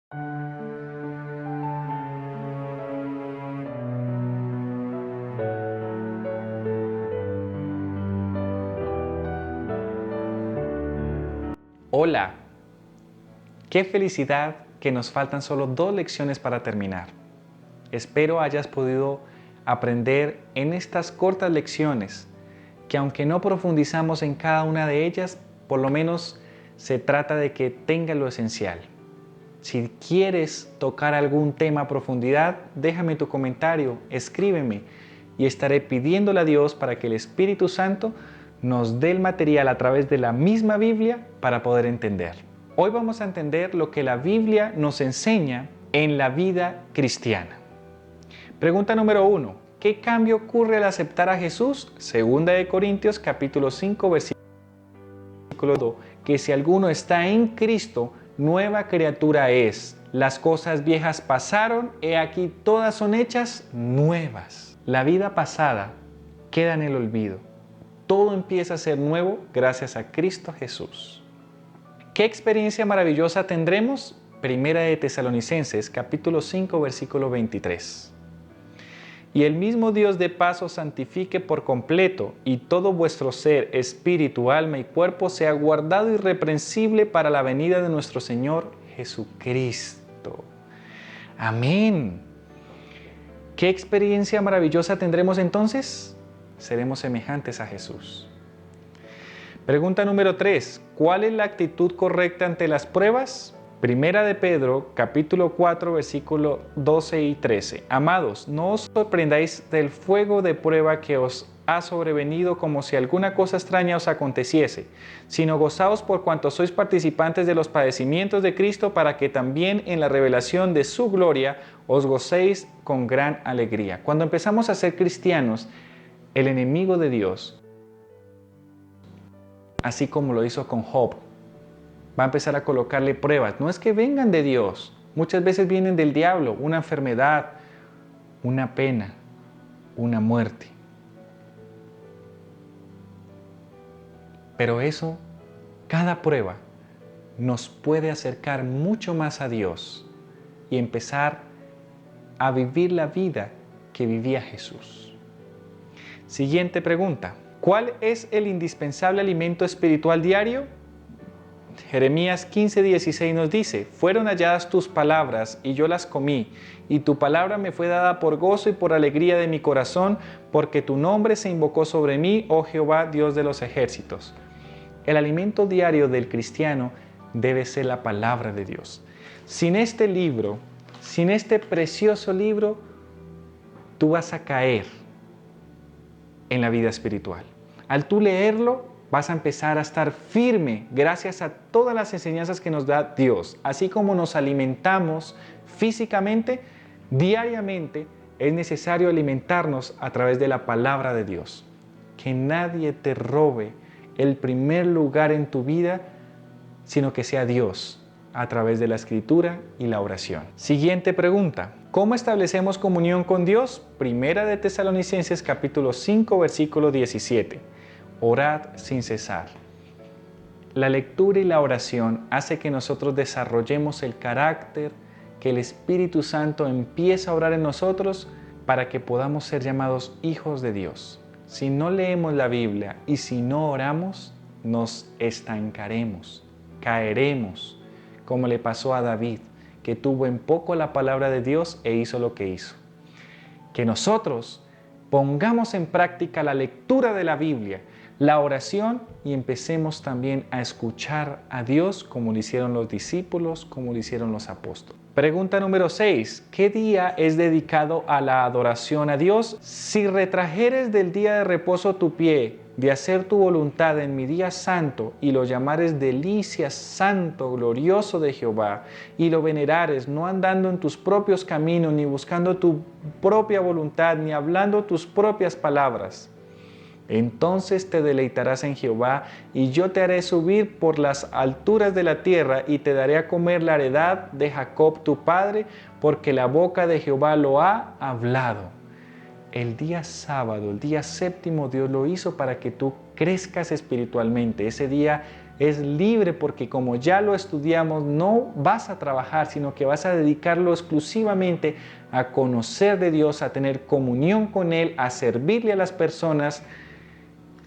Hola, qué felicidad que nos faltan solo 2 lecciones para terminar. Espero hayas podido aprender en estas cortas lecciones que aunque no profundizamos en cada una de ellas, por lo menos se trata de que tenga lo esencial. Si quieres tocar algún tema a profundidad, déjame tu comentario, escríbeme y estaré pidiéndole a Dios para que el Espíritu Santo nos dé el material a través de la misma Biblia para poder entender. Hoy vamos a entender lo que la Biblia nos enseña en la vida cristiana. Pregunta número 1. ¿Qué cambio ocurre al aceptar a Jesús? 2 Corintios capítulo 5 versículo 2. Que si alguno está en Cristo, nueva criatura es. Las cosas viejas pasaron, he aquí todas son hechas nuevas. La vida pasada queda en el olvido. Todo empieza a ser nuevo gracias a Cristo Jesús. ¿Qué experiencia maravillosa tendremos? 1 Tesalonicenses capítulo 5 versículo 23. Y el mismo Dios de paz os santifique por completo, y todo vuestro ser, espíritu, alma y cuerpo sea guardado irreprensible para la venida de nuestro Señor Jesucristo. Amén. ¿Qué experiencia maravillosa tendremos entonces? Seremos semejantes a Jesús. Pregunta número 3. ¿Cuál es la actitud correcta ante las pruebas? Primera de Pedro, capítulo 4, versículo 12 y 13. Amados, no os sorprendáis del fuego de prueba que os ha sobrevenido como si alguna cosa extraña os aconteciese, sino gozaos por cuanto sois participantes de los padecimientos de Cristo, para que también en la revelación de su gloria os gocéis con gran alegría. Cuando empezamos a ser cristianos, el enemigo de Dios, así como lo hizo con Job, va a empezar a colocarle pruebas. No es que vengan de Dios, muchas veces vienen del diablo, una enfermedad, una pena, una muerte. Pero eso, cada prueba, nos puede acercar mucho más a Dios y empezar a vivir la vida que vivía Jesús. Siguiente pregunta. ¿Cuál es el indispensable alimento espiritual diario? Jeremías 15:16 nos dice: fueron halladas tus palabras y yo las comí, y tu palabra me fue dada por gozo y por alegría de mi corazón, porque tu nombre se invocó sobre mí, oh Jehová, Dios de los ejércitos. El alimento diario del cristiano debe ser la palabra de Dios. Sin este libro, sin este precioso libro, tú vas a caer en la vida espiritual. Al tú leerlo, vas a empezar a estar firme gracias a todas las enseñanzas que nos da Dios. Así como nos alimentamos físicamente, diariamente es necesario alimentarnos a través de la palabra de Dios. Que nadie te robe el primer lugar en tu vida, sino que sea Dios a través de la escritura y la oración. Siguiente pregunta. ¿Cómo establecemos comunión con Dios? Primera de Tesalonicenses capítulo 5 versículo 17. Orad sin cesar. La lectura y la oración hace que nosotros desarrollemos el carácter, que el Espíritu Santo empiece a orar en nosotros para que podamos ser llamados hijos de Dios. Si no leemos la Biblia y si no oramos, nos estancaremos, caeremos, como le pasó a David, que tuvo en poco la palabra de Dios e hizo lo que hizo. Que nosotros pongamos en práctica la lectura de la Biblia, la oración, y empecemos también a escuchar a Dios como lo hicieron los discípulos, como lo hicieron los apóstoles. Pregunta número 6. ¿Qué día es dedicado a la adoración a Dios? Si retrajeres del día de reposo tu pie, de hacer tu voluntad en mi día santo, y lo llamares delicia, santo, glorioso de Jehová, y lo venerares, no andando en tus propios caminos, ni buscando tu propia voluntad, ni hablando tus propias palabras, entonces te deleitarás en Jehová, y yo te haré subir por las alturas de la tierra, y te daré a comer la heredad de Jacob tu padre, porque la boca de Jehová lo ha hablado. El día sábado, el día séptimo, Dios lo hizo para que tú crezcas espiritualmente. Ese día es libre porque como ya lo estudiamos, no vas a trabajar, sino que vas a dedicarlo exclusivamente a conocer de Dios, a tener comunión con Él, a servirle a las personas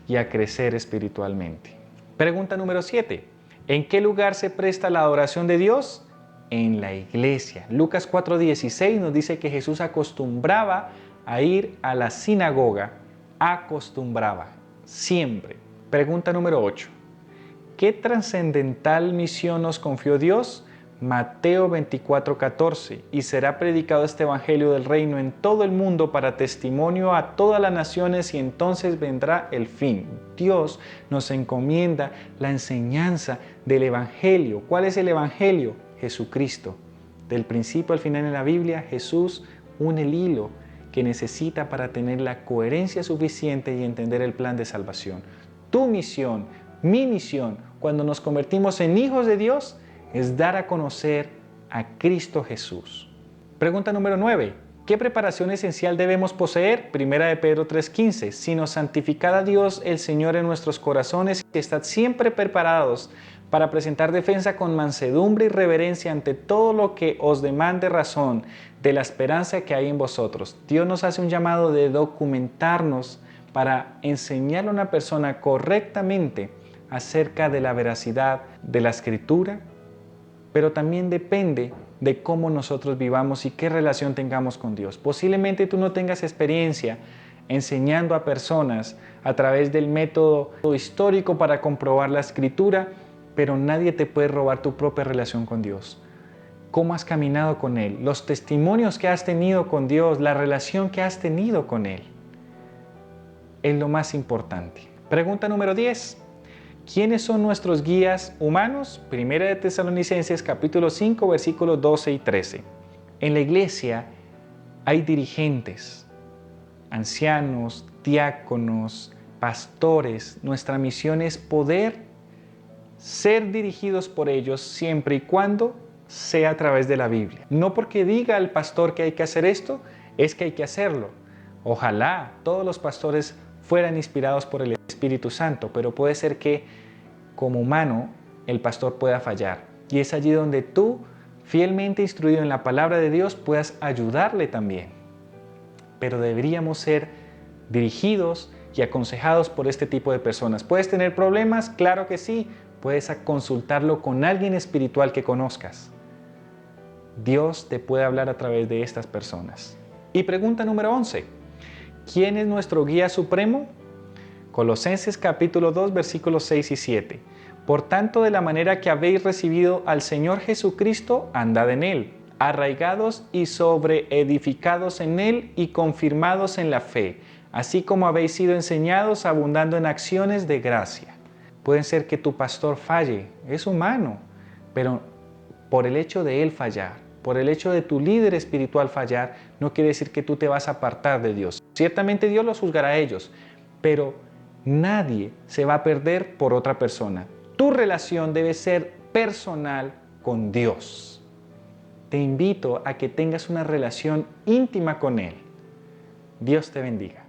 y a crecer espiritualmente. Pregunta número 7. ¿En qué lugar se presta la adoración de Dios? En la iglesia. Lucas 4:16 nos dice que Jesús acostumbraba a ir a la sinagoga. Acostumbraba, siempre. Pregunta número 8. ¿Qué trascendental misión nos confió Dios? Mateo 24:14. Y será predicado este evangelio del reino en todo el mundo para testimonio a todas las naciones y entonces vendrá el fin. Dios nos encomienda la enseñanza del evangelio. ¿Cuál es el evangelio? Jesucristo. Del principio al final en la Biblia, Jesús une el hilo que necesita para tener la coherencia suficiente y entender el plan de salvación. Tu misión, mi misión, cuando nos convertimos en hijos de Dios, es dar a conocer a Cristo Jesús. Pregunta número 9. ¿Qué preparación esencial debemos poseer? Primera de Pedro 3:15. Sino santificad a Dios el Señor en nuestros corazones y estad siempre preparados para presentar defensa con mansedumbre y reverencia ante todo lo que os demande razón de la esperanza que hay en vosotros. Dios nos hace un llamado de documentarnos para enseñarle a una persona correctamente acerca de la veracidad de la Escritura, pero también depende de cómo nosotros vivamos y qué relación tengamos con Dios. Posiblemente tú no tengas experiencia enseñando a personas a través del método histórico para comprobar la Escritura, pero nadie te puede robar tu propia relación con Dios. ¿Cómo has caminado con Él? Los testimonios que has tenido con Dios, la relación que has tenido con Él, es lo más importante. Pregunta número 10. ¿Quiénes son nuestros guías humanos? Primera de Tesalonicenses capítulo 5 versículos 12 y 13. En la iglesia hay dirigentes, ancianos, diáconos, pastores. Nuestra misión es poder ser dirigidos por ellos siempre y cuando sea a través de la Biblia. No porque diga el pastor que hay que hacer esto, es que hay que hacerlo. Ojalá todos los pastores fueran inspirados por el Espíritu Santo, pero puede ser que como humano el pastor pueda fallar. Y es allí donde tú, fielmente instruido en la palabra de Dios, puedas ayudarle también. Pero deberíamos ser dirigidos y aconsejados por este tipo de personas. ¿Puedes tener problemas? Claro que sí. Puedes consultarlo con alguien espiritual que conozcas. Dios te puede hablar a través de estas personas. Y pregunta número 11. ¿Quién es nuestro guía supremo? Colosenses capítulo 2 versículos 6 y 7. Por tanto, de la manera que habéis recibido al Señor Jesucristo, andad en Él, arraigados y sobreedificados en Él y confirmados en la fe, así como habéis sido enseñados, abundando en acciones de gracia. Puede ser que tu pastor falle, es humano, pero por el hecho de él fallar, por el hecho de tu líder espiritual fallar, no quiere decir que tú te vas a apartar de Dios. Ciertamente Dios los juzgará a ellos, pero nadie se va a perder por otra persona. Tu relación debe ser personal con Dios. Te invito a que tengas una relación íntima con Él. Dios te bendiga.